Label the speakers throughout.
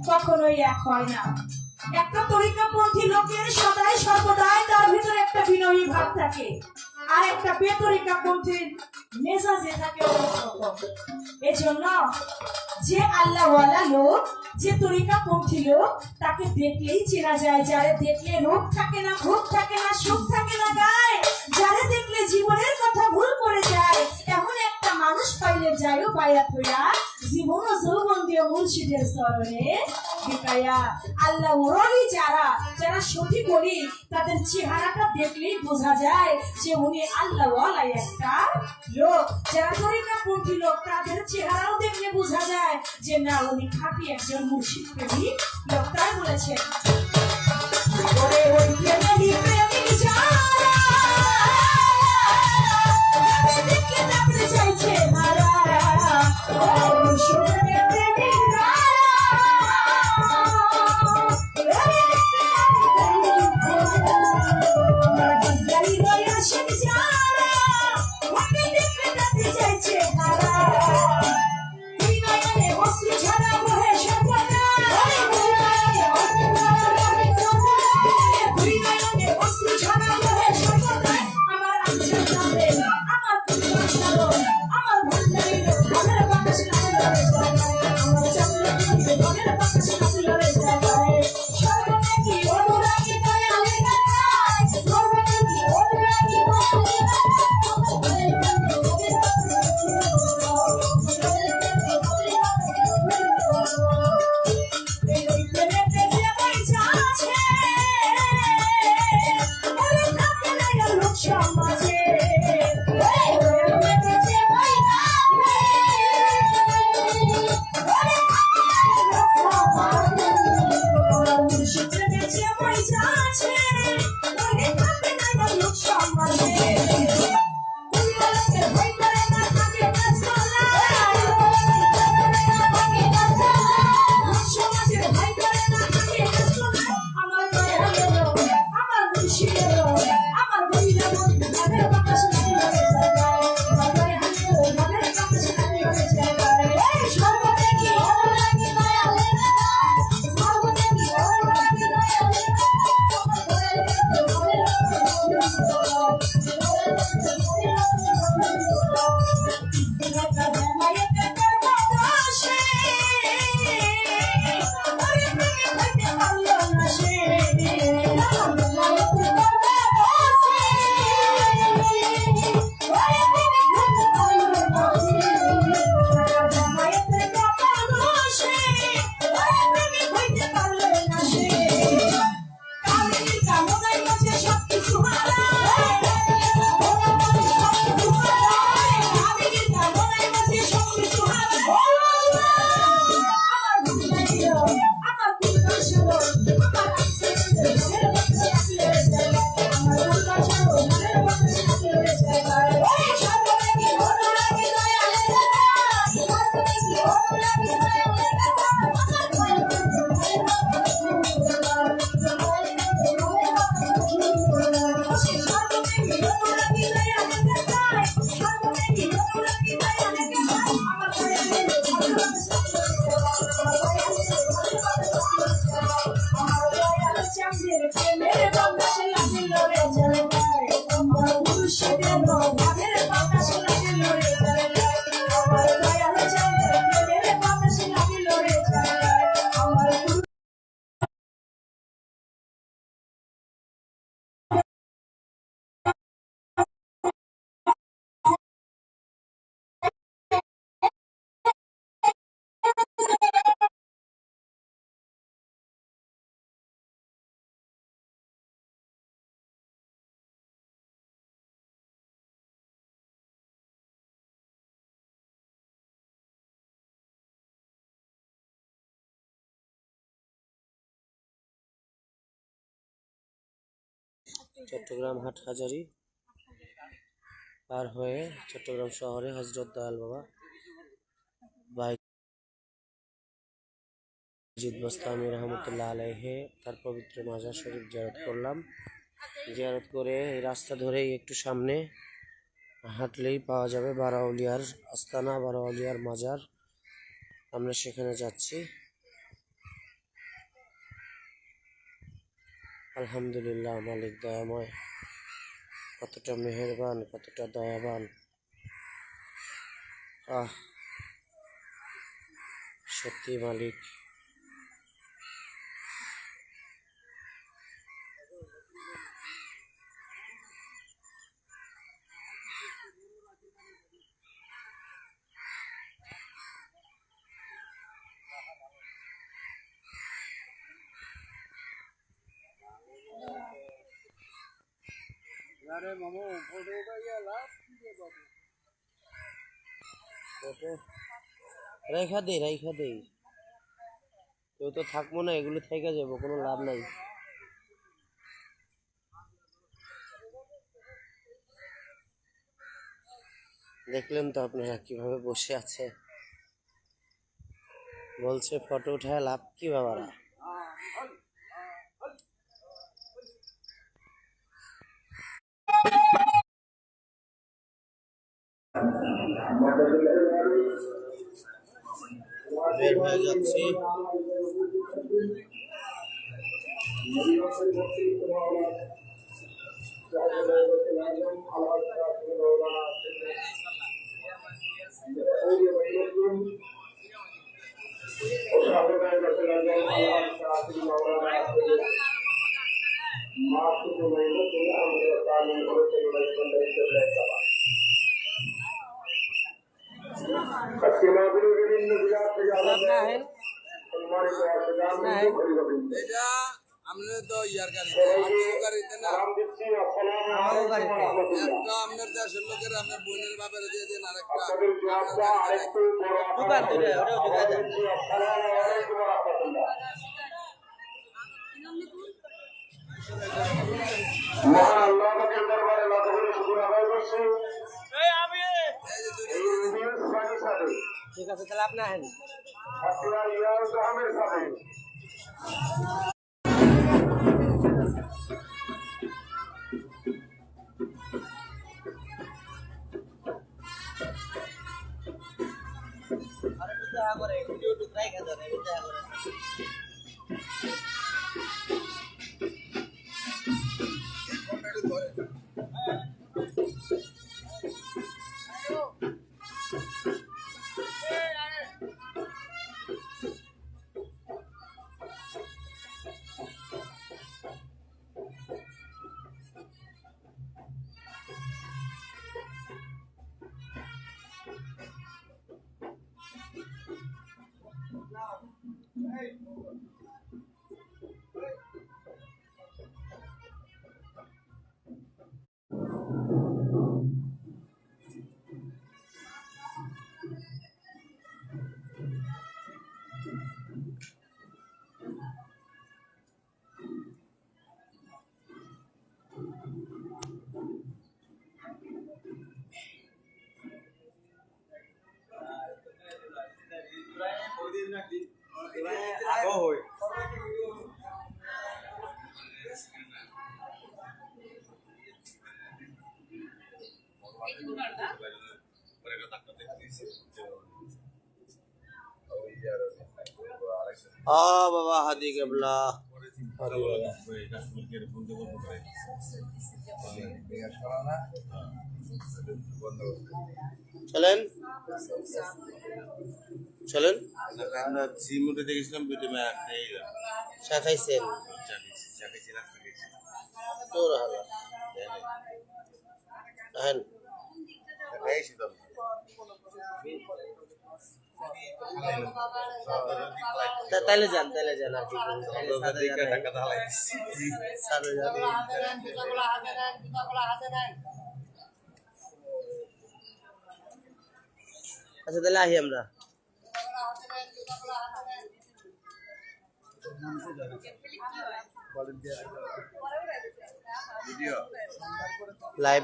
Speaker 1: কখনোই এক হয় না। একটা তরিকাপন্থী লোকের সদাই সর্বদাই তার ভিতরে একটা বিনয়ী ভাব থাকে, আর একটা বেতরিকাপন্থীর মেজাজে থাকে অন্যরকম। এজন্য যে আল্লাহওয়ালা লোক, যে তরিকাপন্থী লোক, তাকে দেখলেই চেনা যায়। যারে দেখলে রূপ থাকে না, ভূপ থাকে না, সুখ থাকে না গায়ে, যারে দেখলে জীবনের কথা ভুল করে যায়, এমন একটা মানুষ পাইলে যাইও পায়া থইয়া জীবন ও যৌবন দিয়ে মুর্শিদের চরণে বিকায়া। আল্লাহ ওরই যারা যারা সঠিক করি, তাদের চেহারাটা দেখলেই বোঝা যায় যে উনি আল্লাহওয়ালা একটা লোক। যারা তরিকাপন্থী লোক, তাদের চেহারাও দেখলে বোঝা যায় যে না, উনি খাঁটি একজন মুর্শিদ প্রেমী লোক। তাই বলেছেন ওরে ওই প্রেমী প্রেমী যারা দেখলে তারপরে চাইছে মারা, মুর্শিদের প্রেমী আমার
Speaker 2: চট্টগ্রাম হাটহাজারী পার হয়ে চট্টগ্রাম শহরে হযরত দয়াল বাবা বাইজিদ বোস্তামি রহমতুল্লাহ আলাইহি তার পবিত্র মাজার শরীফ জিয়ারত করলাম। জিয়ারত করে এই রাস্তা ধরেই একটু সামনে হাঁটলেই পাওয়া যাবে বারাউলিয়ার আস্তানা, বারাউলিয়ার মাজার। আমরা সেখানে যাচ্ছি। আলহামদুলিল্লাহ, মালিক দয়াময়, কতটা মেহেরবান, কতটা দয়াবান। সত্যি মালিক। রাইখা দে, রাইখা দে, কেউ তো থাকবো না, এগুলো থেকে যাবো, কোনো লাভ নাই। দেখলেন তো আপনারা কিভাবে বসে আছে, বলছে ফটো উঠায় লাভ কি বাবারা। বের হয়ে যাচ্ছি।
Speaker 3: আপনার তো ইয়ার গাড়িতে গাড়িতে না একটা আপনার দেশের লোকের আপনার বোনের বাপের দিয়ে দিন আরেকটা
Speaker 2: ঠিক আছে, তাহলে আপনি আসেন। দেখা করে ইউটিউব দেখা ধরে দেখা করে বাবা হাদি কেবলা চলেন চলেন।
Speaker 3: আমরা সিমুটে দেখেছিলাম
Speaker 2: চা খাইছেন? তোর হালা আহেন। তাইলে যান, তাইলে যান আর কি আচ্ছা, তাহলে আহি আমরা।
Speaker 3: ভিডিও
Speaker 2: লাইভ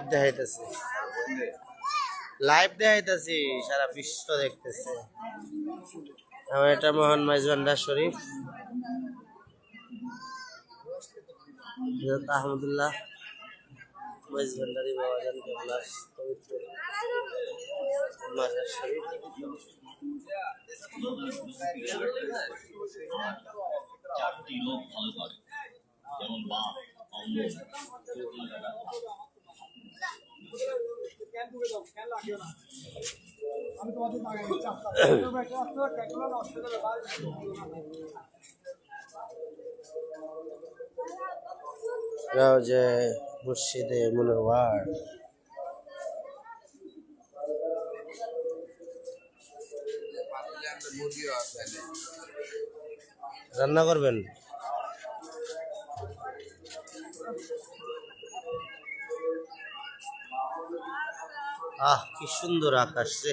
Speaker 2: দেখাইতেছি সারা বিশ্ব দেখতেছে। আমার এটা মহান মাইজ ভান্ডার শরীফ হযরত আহমদুল্লাহ মাইজ ভান্ডারী বাবাজান কেবলার পবিত্র মাজার শরীফ।
Speaker 4: চারটি রোগ ভালো করে, যেমন বাত, অম্বল,
Speaker 2: রওজে মুর্শিদে মুনওয়ার।
Speaker 3: মুরগিও আছে
Speaker 2: রান্না করবেন? কি সুন্দর আকাশ রে।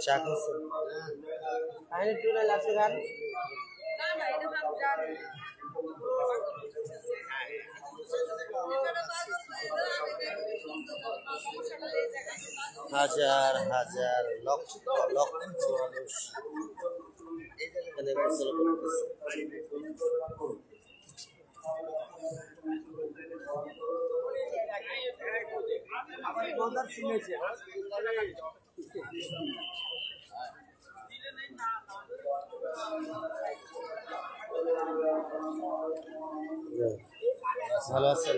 Speaker 2: চা খাচ্ছেন? আইনে টুরে লাগছে গান। হাজার হাজার লক্ষ লক্ষ মানুষ এখানে গোসল করতেছে। ভালো আছেন?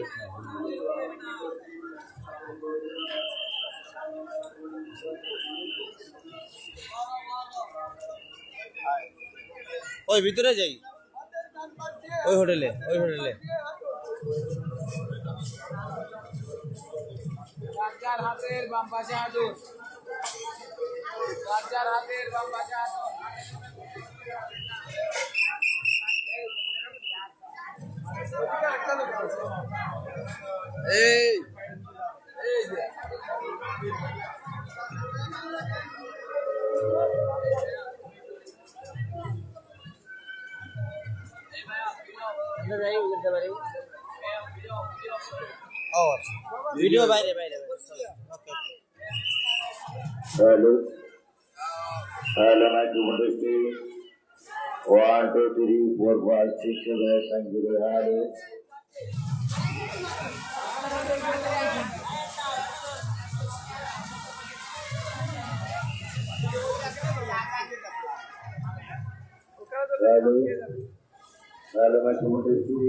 Speaker 2: ওই ভিতরে যাই, ওই হোটেলে
Speaker 3: হাতের বাম পাশে হাঁটুন, হাতের বাম পাশে হাঁটুন। এই এই যে
Speaker 2: ভিডিও বাইরে
Speaker 4: Hello. Hello, my community. 1, 2, 3, 4, 5, 6, 7, 8, 9, 0. Hello. Hello. Hello, my community.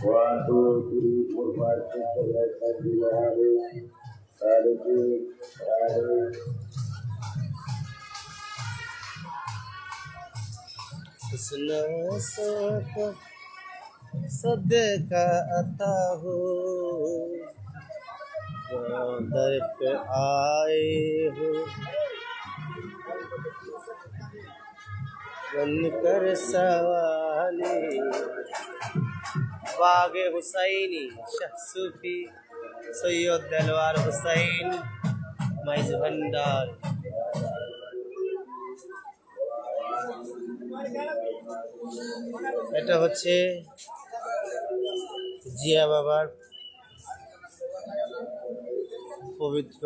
Speaker 4: 1, 2, 3, 4, 5, 6, 7, 8, 9, 0. Hello. Hello.
Speaker 2: सदका अता हो दर पे आए हो बनकर सवाली बागे हुसैनी शाह सूफी सैयद दिलवार हुसैन माइज भंडार। এটা হচ্ছে জিয়া বাবার পবিত্র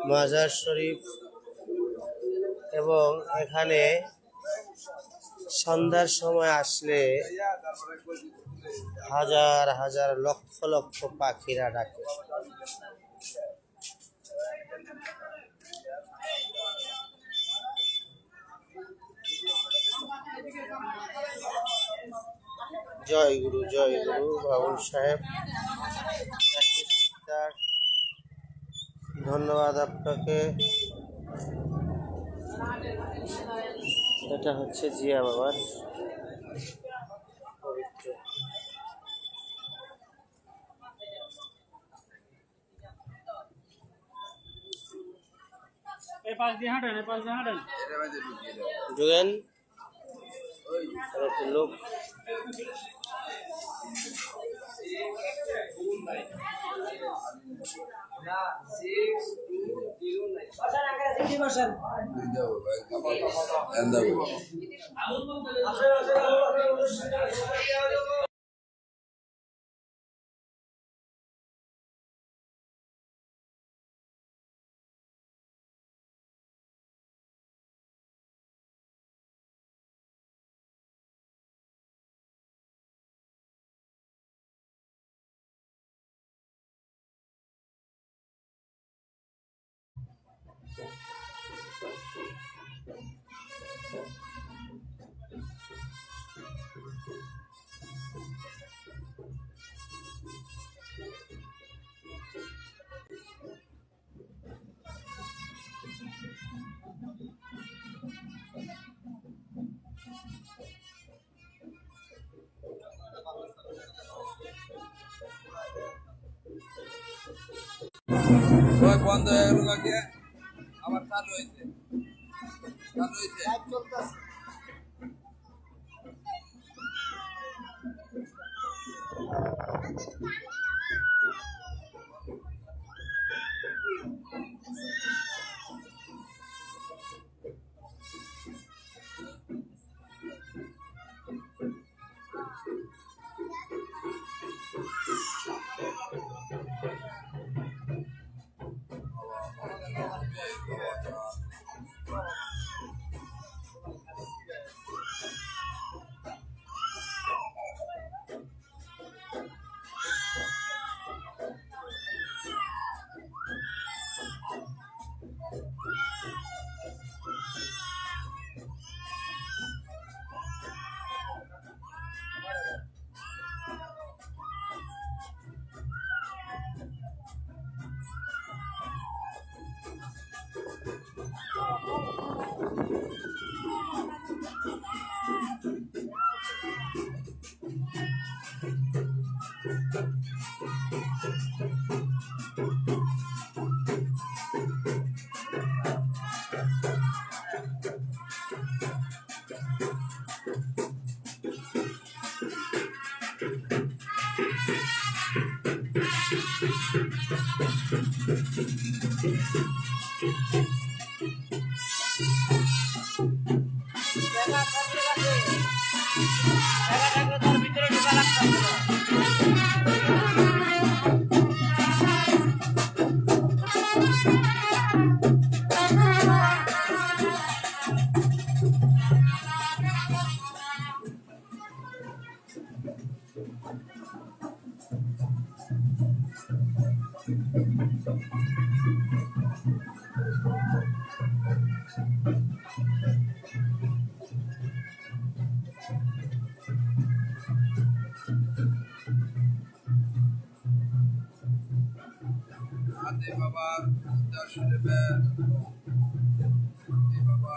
Speaker 2: মাজার শরীফ এবং এখানে সন্ধ্যার সময় আসলে হাজার হাজার লক্ষ লক্ষ পাখিরা ডাকে। জয় গুরু বাবুল সাহেব, ধন্যবাদ আপনাকে। এটা হচ্ছে জিয়া বাবার পবিত্র জুগেন লোক
Speaker 3: ওই বন্ধ হয়ে গেল কাকে আবার চালু হয়েছে আদে বাবা দর্শনে বাবা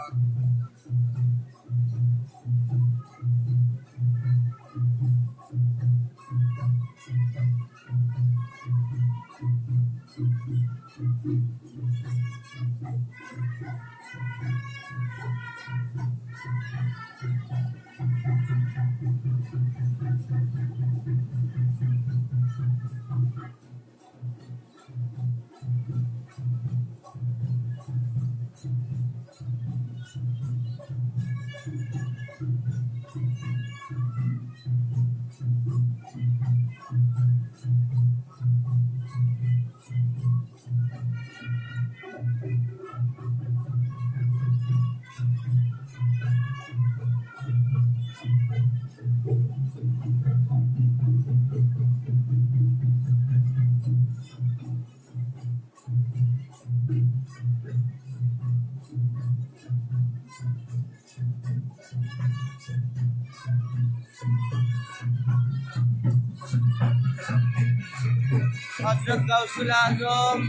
Speaker 3: হযরত গাউসুল আজম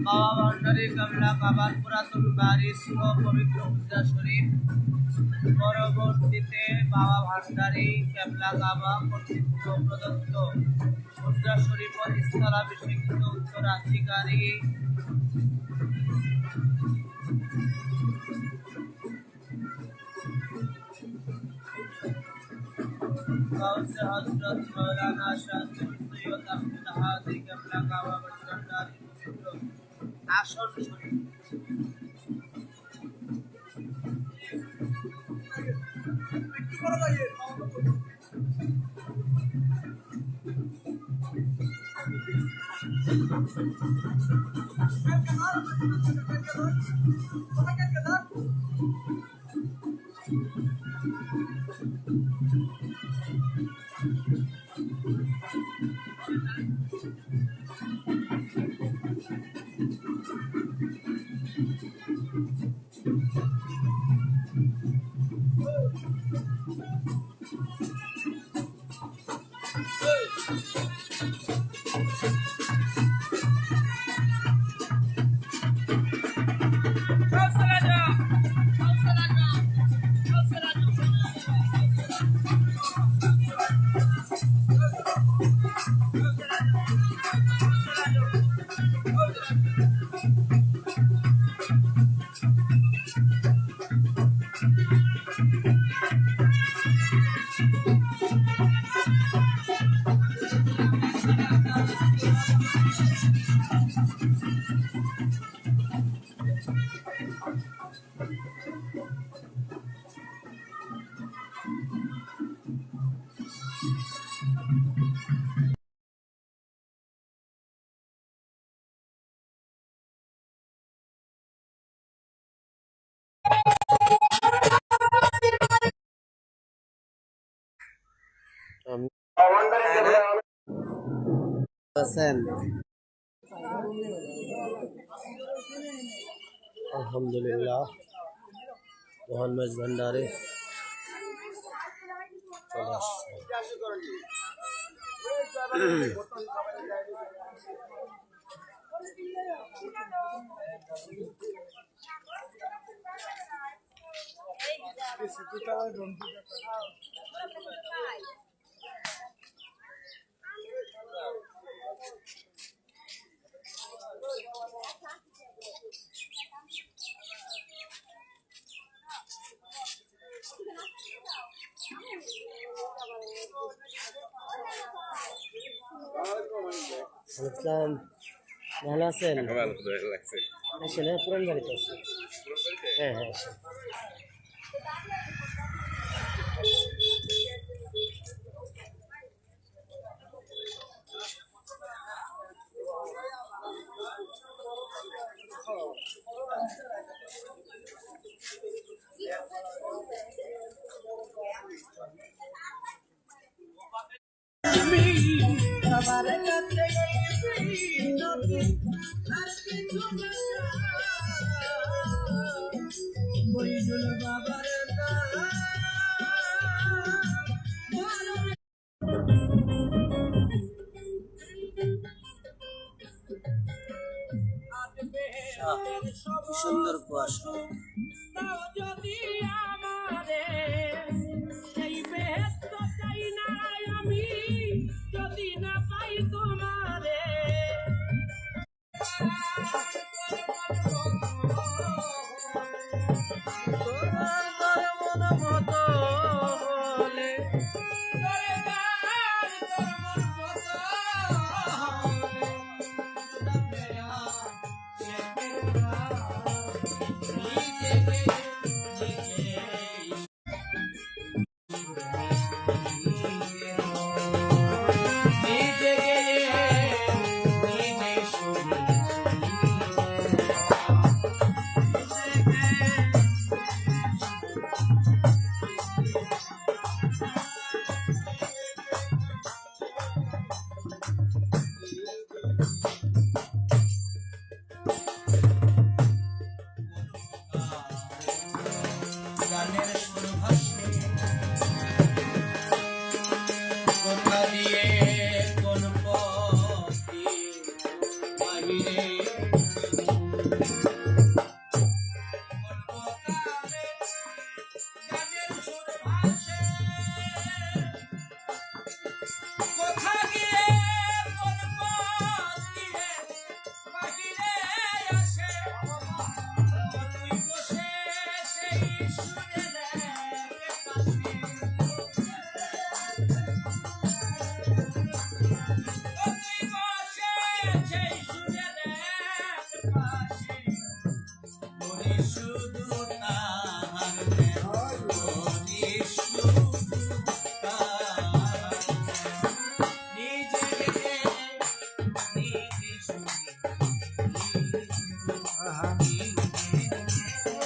Speaker 3: বাবা ভান্ডারী কাবলা কাবার পুরাতন বাড়ি সহ পবিত্র হুজরা শরীফ পরবর্তীতে বাবা ভান্ডারী কেবলা কাবা কর্তৃক প্রদত্ত হুজরা শরীফের স্থলাভিষিক্ত উত্তরাধিকারী गाउस हजरत मौलाना शास्त्री सैयद अहमद हादी कबला काबा बंडारी पवित्र আসন শরীফ
Speaker 2: আমি আছেন আলহামদুলিল্লাহ মোহাম্মদ ভান্ডারে চলে আসছে। আসসালাম, ভালো আছেন? আসেন, হ্যাঁ পুরান বাড়িতে আছি। হ্যাঁ হ্যাঁ আসেন। সুন্দর কুয়াশা।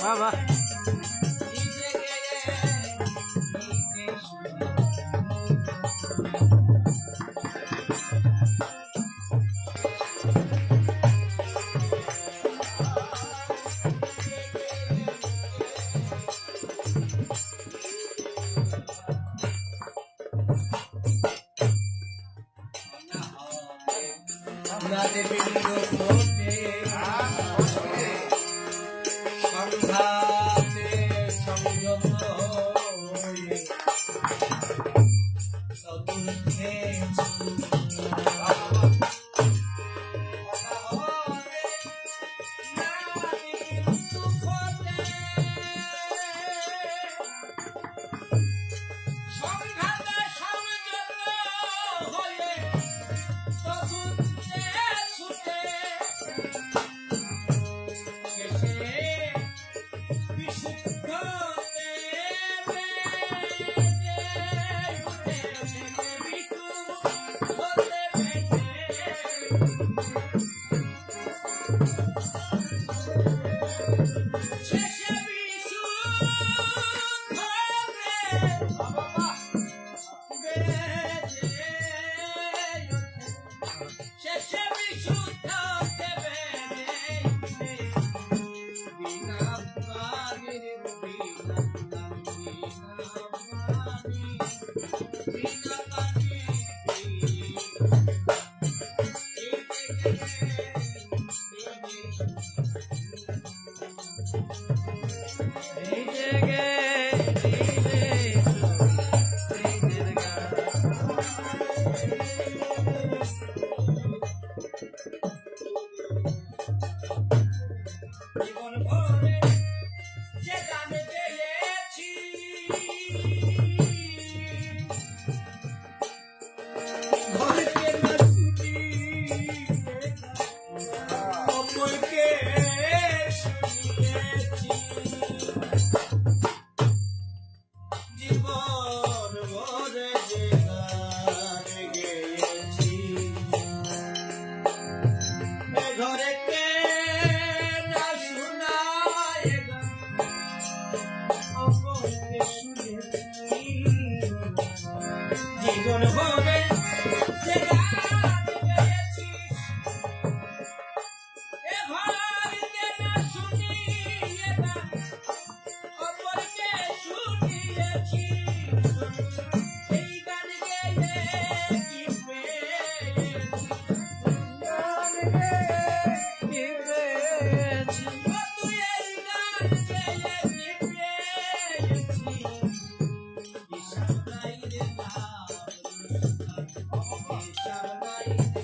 Speaker 2: বাবা
Speaker 3: নাদে বিন্দু ফোটে সংঘাতে সংযত হয়ে চতুর্থে জীবন ভরে যে গান গেয়েছিস, এ ঘরে না শুনিয়ে গান অপরকে শুনিয়েছি। এই গান গেয়ে কি পেয়েছি, গান গেয়ে কি পেয়েছি, ও তুই এই গান গেয়ে কি পেয়েছি। হিসাব নাই রে লাভ, হিসাব নাই রে,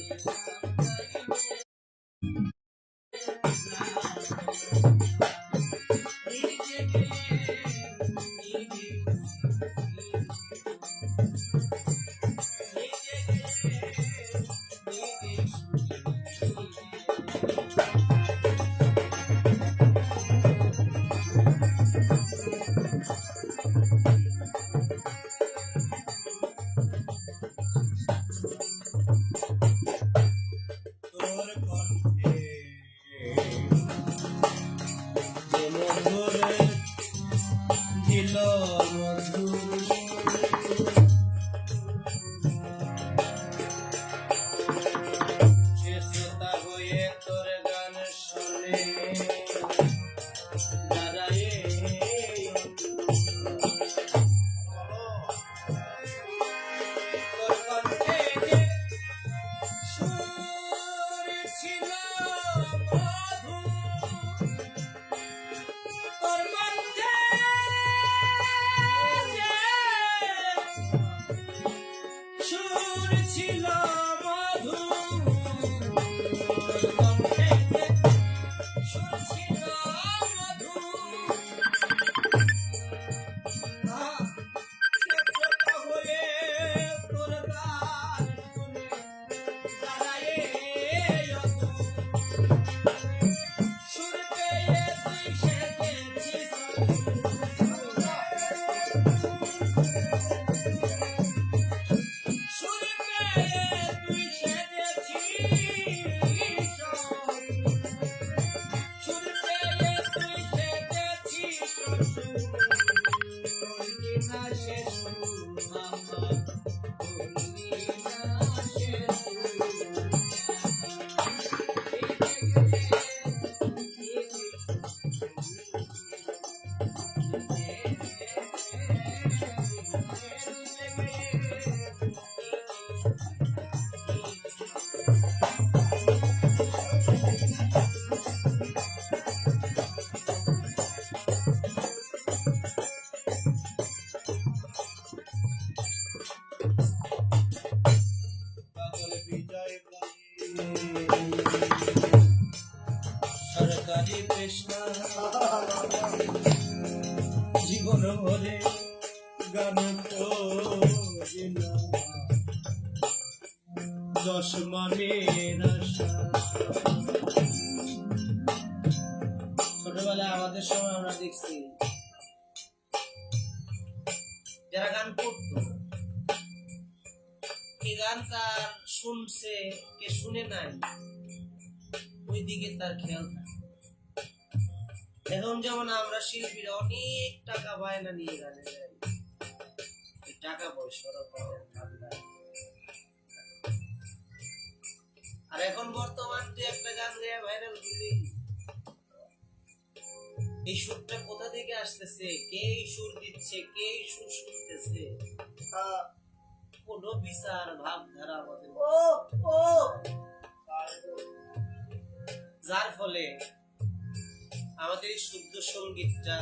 Speaker 3: হিসাব নাই রে। তোর কণ্ঠে যে মধুর দিল মধুর, সে শ্রোতা হয়ে তোর গান শোনে দাঁড়ায়ে। তোর কণ্ঠে যে সুর ছিল মধুর, সরকারি পেশা জীবন ভরে গান করি না যশ মানের আশা। ছোটবেলায় আমাদের সময় আমরা দেখছি যারা গান করতো, কে গান তার শুনছে কে শুনে নাই ওই দিকে তার খেয়াল থাকে। এখন যেমন আমরা শিল্পীরা অনেক টাকা বায়না নিয়ে গানে যাই, এই টাকা পয়সার ঠান্ডায়। আর এখন বর্তমান যে একটা গান গায়ে ভাইরাল হইলে এই সুরটা কোথা থেকে আসতেছে, কে এই সুর দিচ্ছে, কে এই সুর শুনতেছে, কোনো বিচার ভাবধারা আমাদের যার ফলে আমাদের এই শুদ্ধ সঙ্গীতটা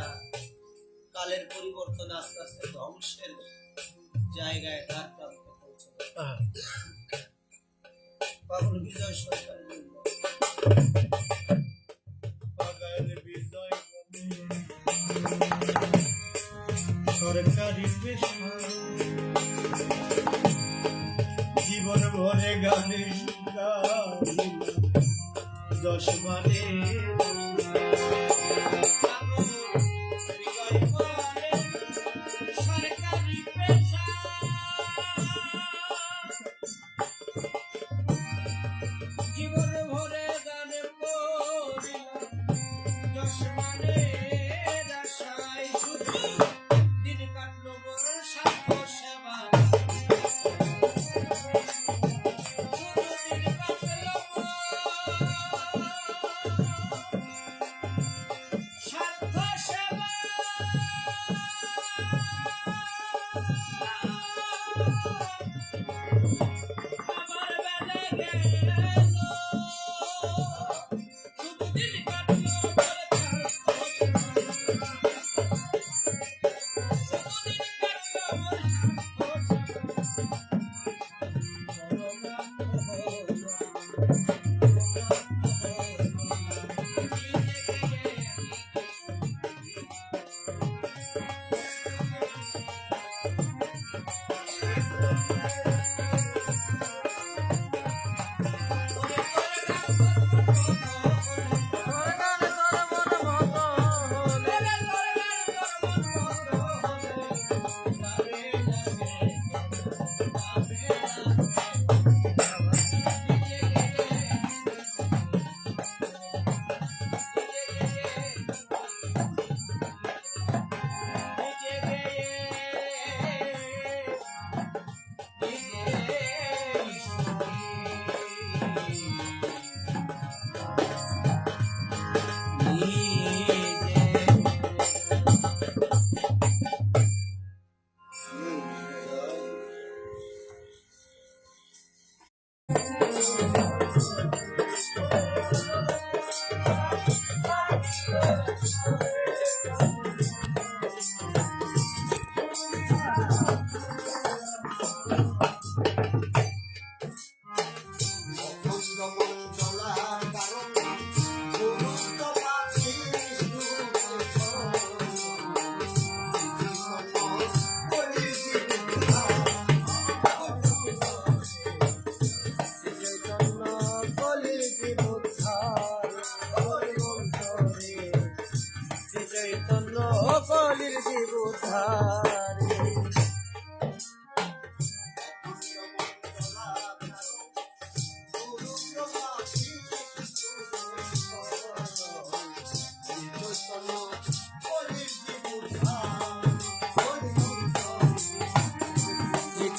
Speaker 3: কালের পরিবর্তন আস্তে আস্তে ধ্বংসের জায়গায় তার প্রান্তে পৌঁছে। পাগল বিজয় সরকার বলল, পাগল বিজয় সরকারি পেশা জীবন ভরে গানে দশ মানে সরকারি পেশা জীবন ভরে গানে দশ মানে আশায় শুধু দিন কাটলো মোর স্বার্থ সেবা।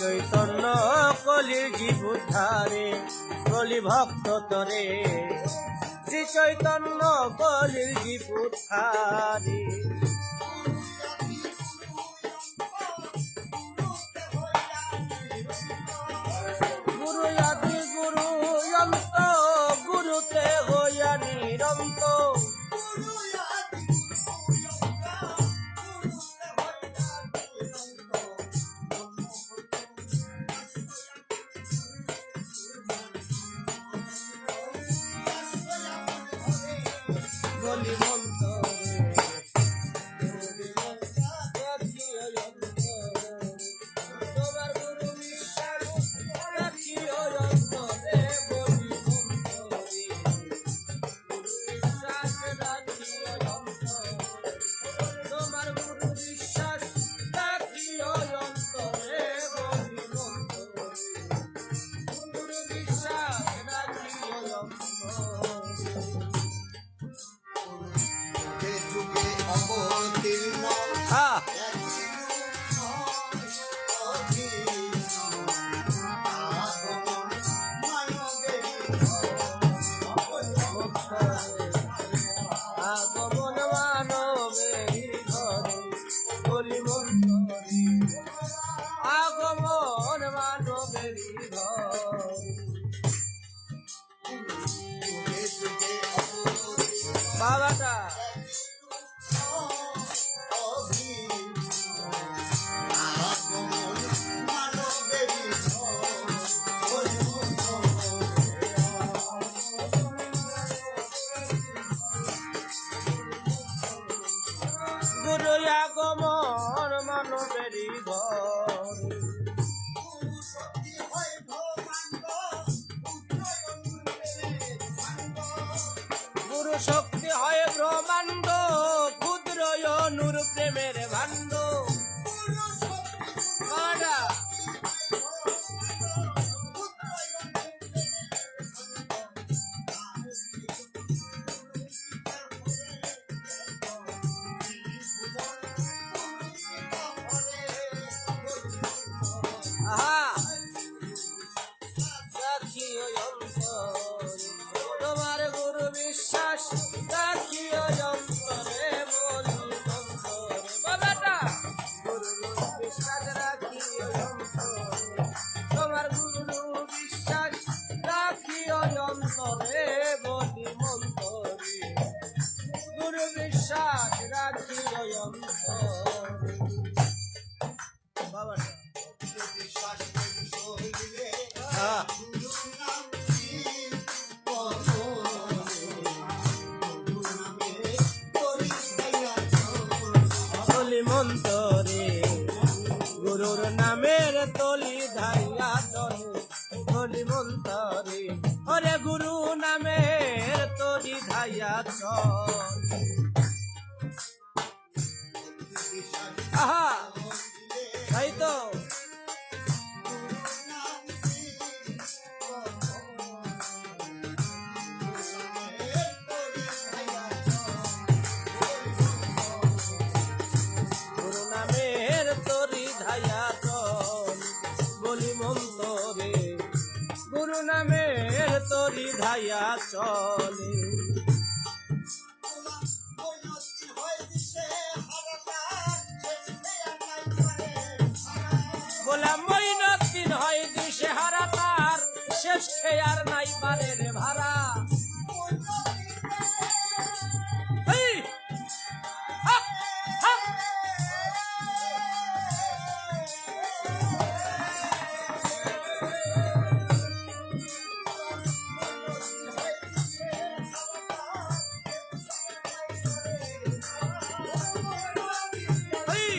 Speaker 3: চৈতন্য কলির জীবুদ্ধারে কলি ভক্ত তরে, শ্রী চৈতন্য কলির জীবুদ্ধারে। গুরু আদি গুরু অন্ত, গুরুতে হইয়া নিরন্ত। বলি মন্তরে রাখিও অন্তরে তোমার গুরু বিশ্বাস রাখিও অন্তরে বলি মন্তরে গুরু বিশ্বাস রাখিও অন্তরে তোমার গুরু বিশ্বাস রাখিও অন্তরে বলি মন্তরে গুরু বিশ্বাস রাখিও অন্তরে হ্যাঁ আগমন মানবের ঘরে বলি মন্তরে আগমন মানবের ঘরে বাবাটা গুরু আগমন মানবের ঘরে গুরু শক্তি হয় ব্রহ্মাণ্ড ক্ষুদ্র নূর প্রেমের ভাণ্ড বাবাটা আহা রাখিও অন্তরে তোমার গুরু বিশ্বাস রাখিও অন্তরে বলি মন্তরে বাবাটা গুরু বিশ্বাস রাখিও অন্তরে তোমার গুরু বিশ্বাস রাখিও অন্তরে বলি মন্তরে গুরু বিশ্বাস রাখিও অন্তরে বাবাটা হ্যাঁ বলি মন্তরে গুরুর নামের তলি ধাইয়া চলে বলি মন্তরে ওরে গুরু নামের তলি ধাইয়া চলে আহা তাই তো গুরু নামের তরি ধাইয়া চল বলি মন্তরে গুরু নামের তরি ধাইয়া চলে বললাম মইনদ্দিন হয় দিশে হারা তার শেষ আর নাই পারে রে ভাড়া এই! হা! হা! এই!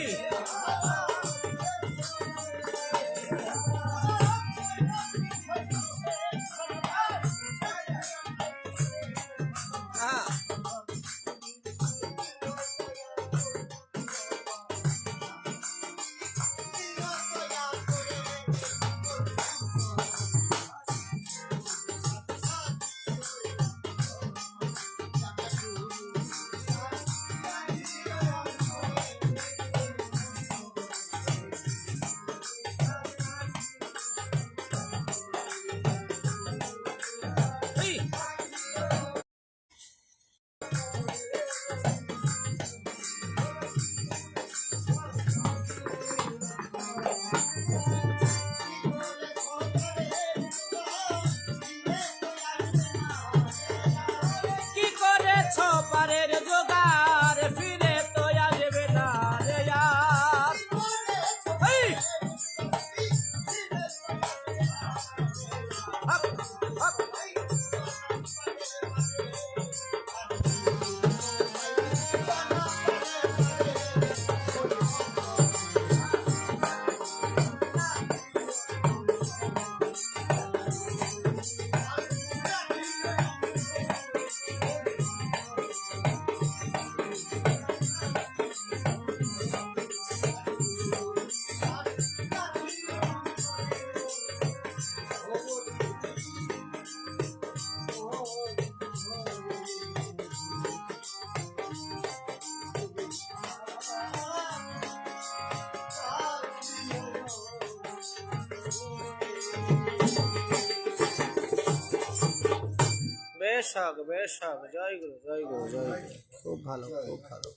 Speaker 2: বেশ হোক, জয় গুরু, জয় গুরু, জয় গুরু। খুব ভালো, খুব ভালো।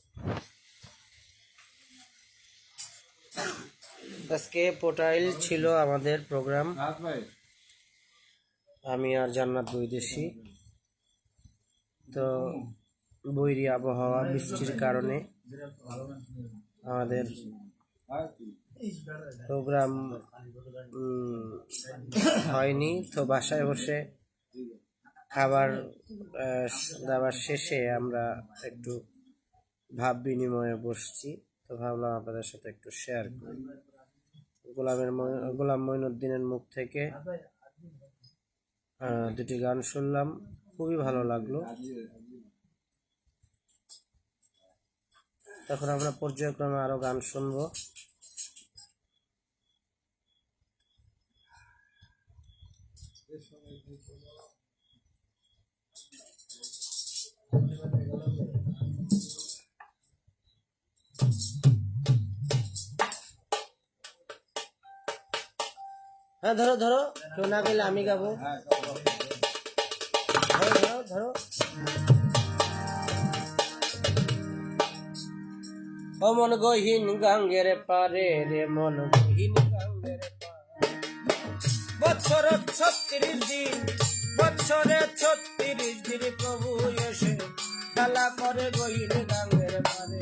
Speaker 2: আজকে পোটাইল ছিল আমাদের প্রোগ্রাম, আমি আর জান্নাত বৈদেশি। তো বৈরী আবহাওয়া, বৃষ্টির কারণে আমাদের প্রোগ্রাম হয়নি। তো বাসায় বসে খাবার দাবার শেষে আমরা একটু ভাব বিনিময়ে বসছি। তো ভাবলাম আপনাদের সাথে একটু শেয়ার করি। গোলাম মঈনুদ্দিনের মুখ থেকে দুটি গান শুনলাম, খুবই ভালো লাগলো। তখন আমরা পর্যায়ক্রমে আরো গান শুনবো। হ্যাঁ, ধরো ধরো, কেউ না গেলে আমি গাবো। ধরো ধরো ধরো। ও মন গহীন গাঙ্গের পারে রে, মন গহীন গাঙ্গের পারে। বছরে 36 দিন, বছরে 36 দিন প্রভু এসে খেলা করে গহীন গাঙ্গের পারে,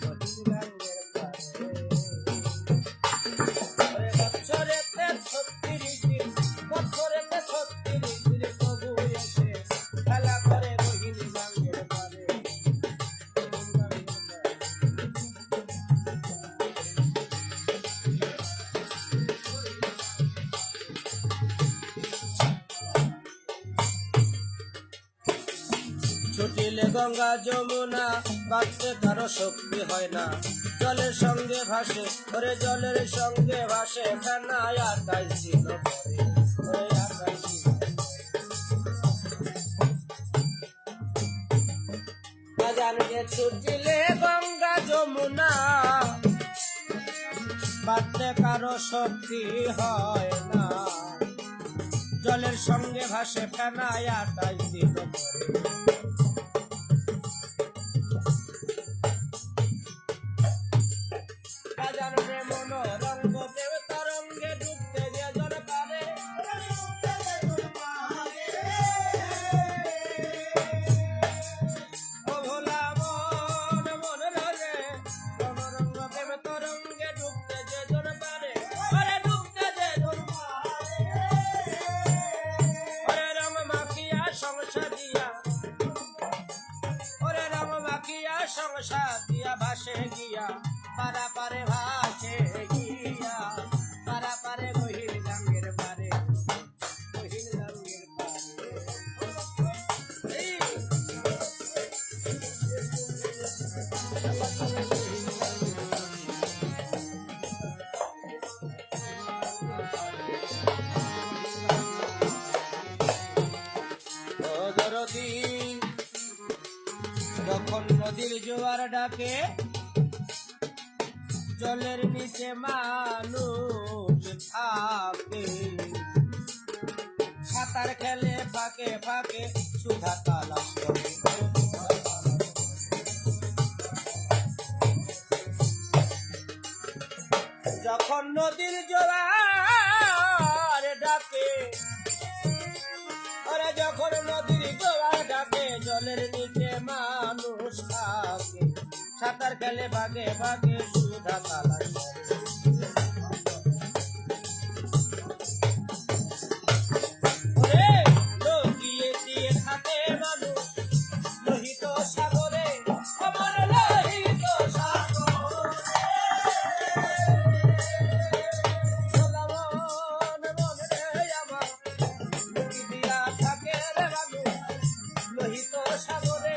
Speaker 2: গহীন গাঙ্গের পারে। বছরে 36 দিন, বছরে 36 দিন প্রভু এসে খেলা করে গহীন গাঙ্গের পারে, গহীন গাঙ্গের পারে। ছুটিলে গঙ্গা যমুনা, বাঁচতে কারো শক্তি হয় না। জলের সঙ্গে ভাসে, ওরে জলের সঙ্গে ভাসে ফেনা, আকাশ ছিল পরে, ওরে আকাশ ছিল পরে। জানবে ছুটিলে গঙ্গা যমুনা, বাঁচতে কারো শক্তি হয় না। জলের সঙ্গে ভাসে ফেনা, আকাশ ছিল পরে। জানবে মনোরঙ্গ প্রেম তরঙ্গে ডুবতে যে জন পারে, ও ভোলা মন মন রে, মনোরঙ্গ প্রেম তরঙ্গে ডুবতে যে জন পারে, ওরে ডুবতে যে জন পারে। ওরে রং মাখিয়া সংসার দিয়া, ওরে রং মাখিয়া সংসার দিয়া ভাসে গিয়া, পারা পারে ভাসে গিয়া, পারা পারে গহীন গাঙ্গের পারে, গহীন গাঙ্গের পারে। ও দরদি, যখন নদীর জোয়ার ডাকে, জলের নিচে মানুষ থাকে, সাঁতার খেলে ফাঁকে ফাঁকে সুধা তালাশ করে। যখন নদীর জোয়ার ডাকে, ওরা যখন নদীর জোয়ার ডাকে, জলের নিচে মানুষ থাকে, সাঁতার খেলে ভাগে ভাগে সুধা তালাশ করে। ওরে লুকিয়ে দিয়ে থাকে মানুষ লোহিত সাগরে, আমার লোহিত সাগরে। ভোলা মন মন রে আমার, লুকিয়ে দিয়া থাকে রে মানুষ লোহিত সাগরে।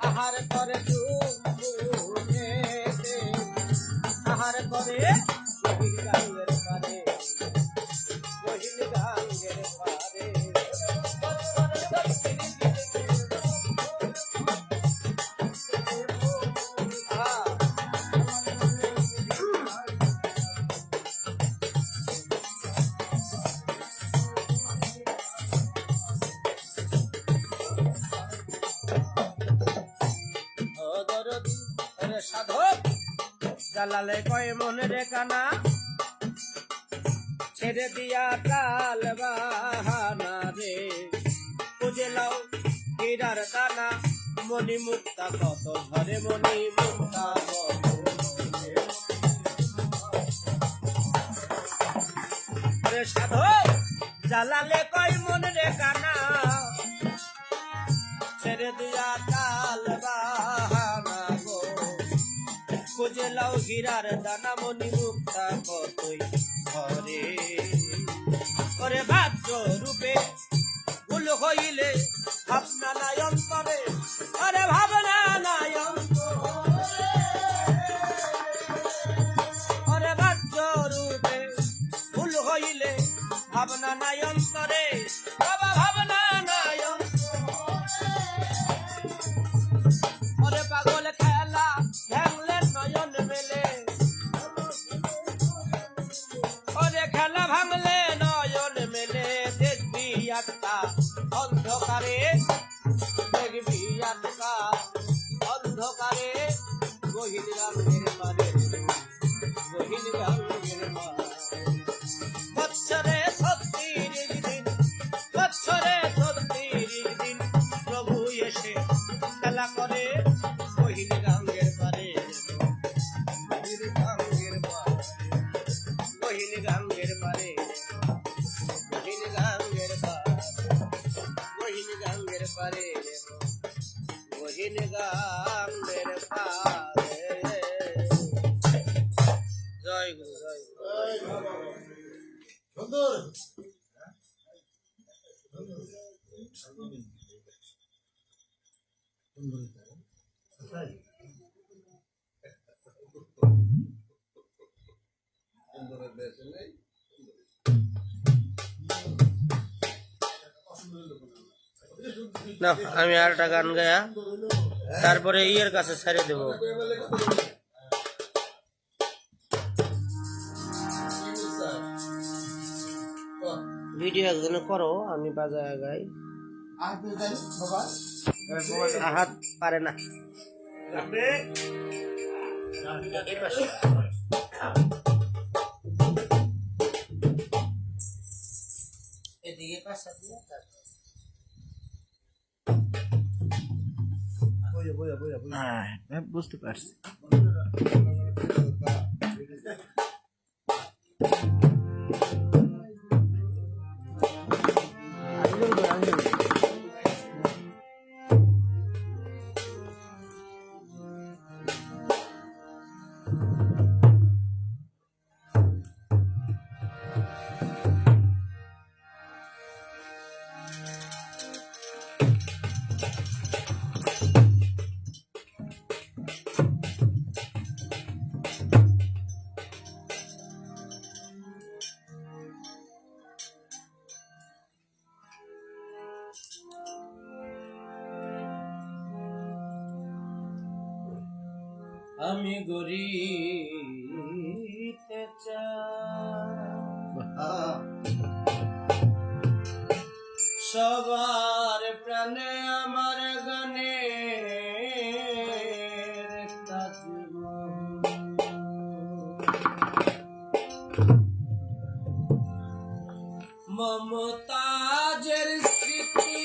Speaker 2: আহার করে আহার করে গহীন গাঙ্গের পারে, গহীন গাঙ্গের পারে। জালালে কয় মনে রে কানা ছেড়ে দিয়া টাল বাহানা রে খুঁজে লাও হীরার দানা মণি মুক্তা কত ঝরে মণি মুক্তা রে সাধু জালালে কয় মনে রে কানা ছেড়ে দিয়া টাল বাহানা গো খুঁজে লাও হীরার দানা মণি মুক্তা কতই ঘরে ওরে ভাগ্য রূপে ভুল হইলে ভাবনা নাই অন্তরে ওরে ভাবনা নাই অন্তরে ওরে ভাগ্য রূপে ভুল হইলে ভাবনা নাই অন্তরে বাবা ভাবনা নাই ওরে পাগল খেলা ভাঙলে নয়ন মেলে ওরে খেলা ভাঙলে নয়ন মেলে দেখবি একটা অন্ধকারে দেখবি একটা অন্ধকারে গহীন রঙের মারে গহীন রঙের মারে বৎসরে 36 দিন বৎসরে 36 দিন প্রভু এসে খেলা করে গহীন রঙের পারে গহীন রঙের পারে গহীন রঙের পারে গহীন রঙের পারে গহীন রঙের পারে গহীন রঙের পারে জয় গুরু জয় না আমি আর একটা গান গায়া তারপরে ইয়ের কাছে ছেড়ে দেব ভিডিও একজনে করো আমি বাজায় গাই হাত পারে না এই পাশে এদিকে পাশা দিয়ে বুঝতে পারছি আমি গরিতে সবার প্রাণে আমার গানে মমতাজের স্মৃতি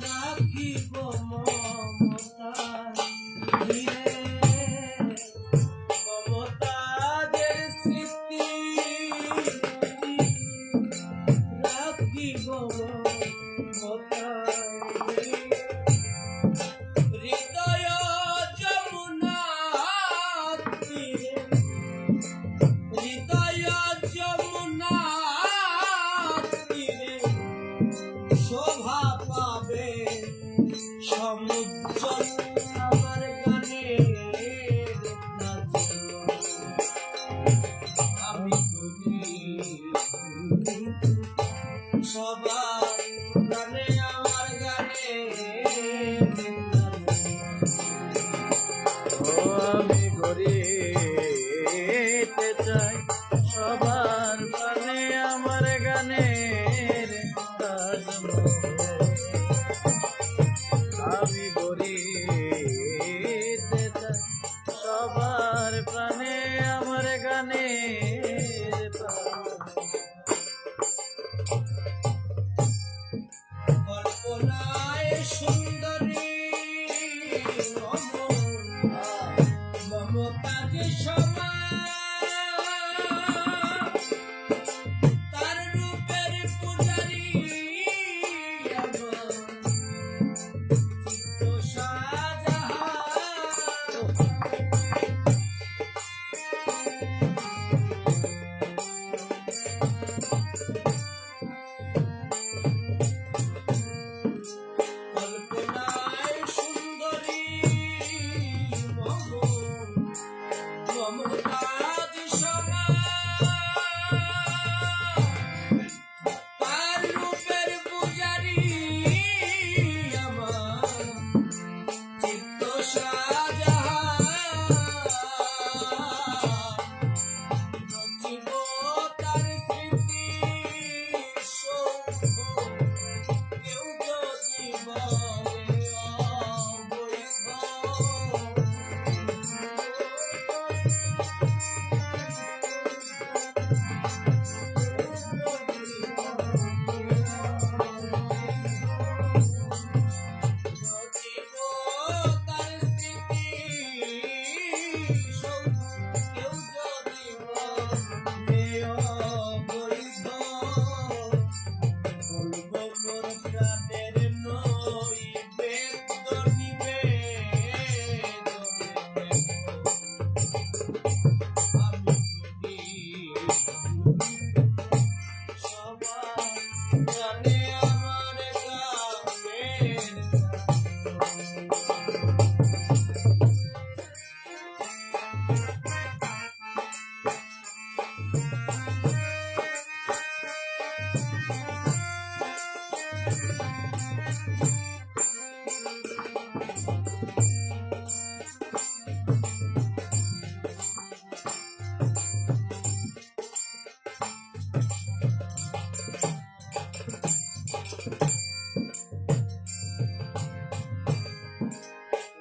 Speaker 2: রাখিব মমতাজের স্মৃতি রাখিব হৃদয় যমুনা তীরে হৃদয় যমুনা তীরে শোভা পাবে সমুদ্র আমার গানে আমি সবার গানে আমার গানে আমি গরিতে চাই সবার গানে আমার গানের আমি গরিতে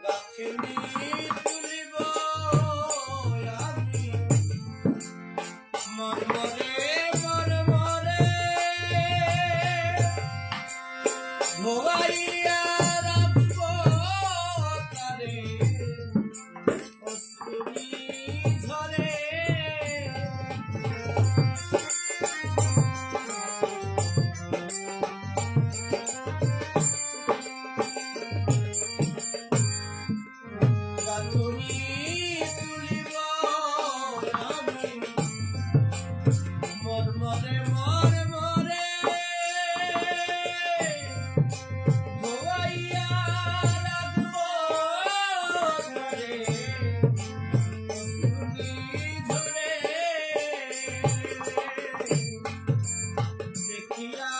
Speaker 3: গাঁথনি তুলিব আমি মর্মরে মর্মরে ভোগাইয়া রাখব তারে অশ্রুনি ঝরে গাঁথনি তুলিব আমি মর্মরে মর্মরে ভোগাইয়া রাখব তারে অশ্রুনি ঝরে দেখিয়া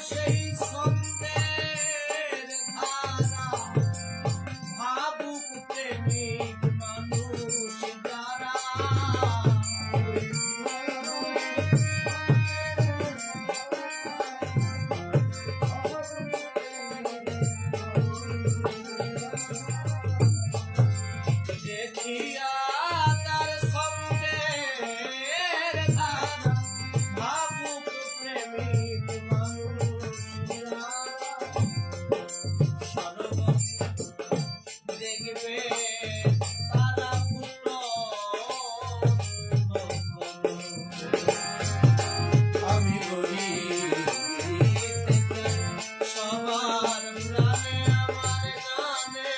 Speaker 3: সেই ছন্দের ধারা ভাবুক প্রেমিক মানুষ যারা দেখিয়া তার ছন্দের ধারা ভাবুক প্রেমিক মানুষ যারা দেখবে তারা পুত্র আমি বলি সবার প্রাণে আমার নামে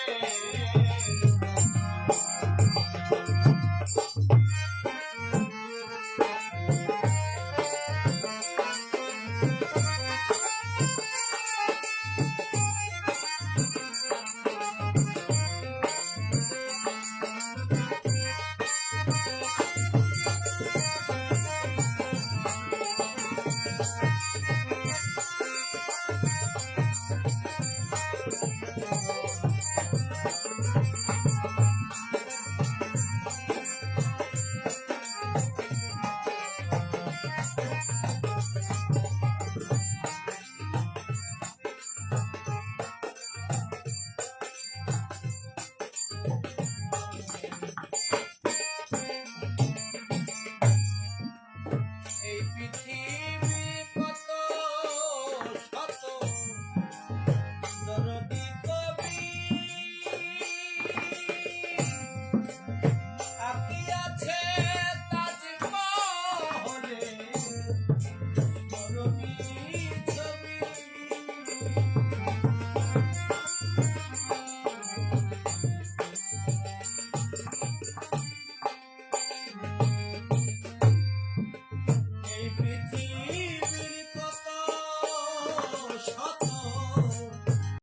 Speaker 3: এই পৃথিবী কত শত দরদি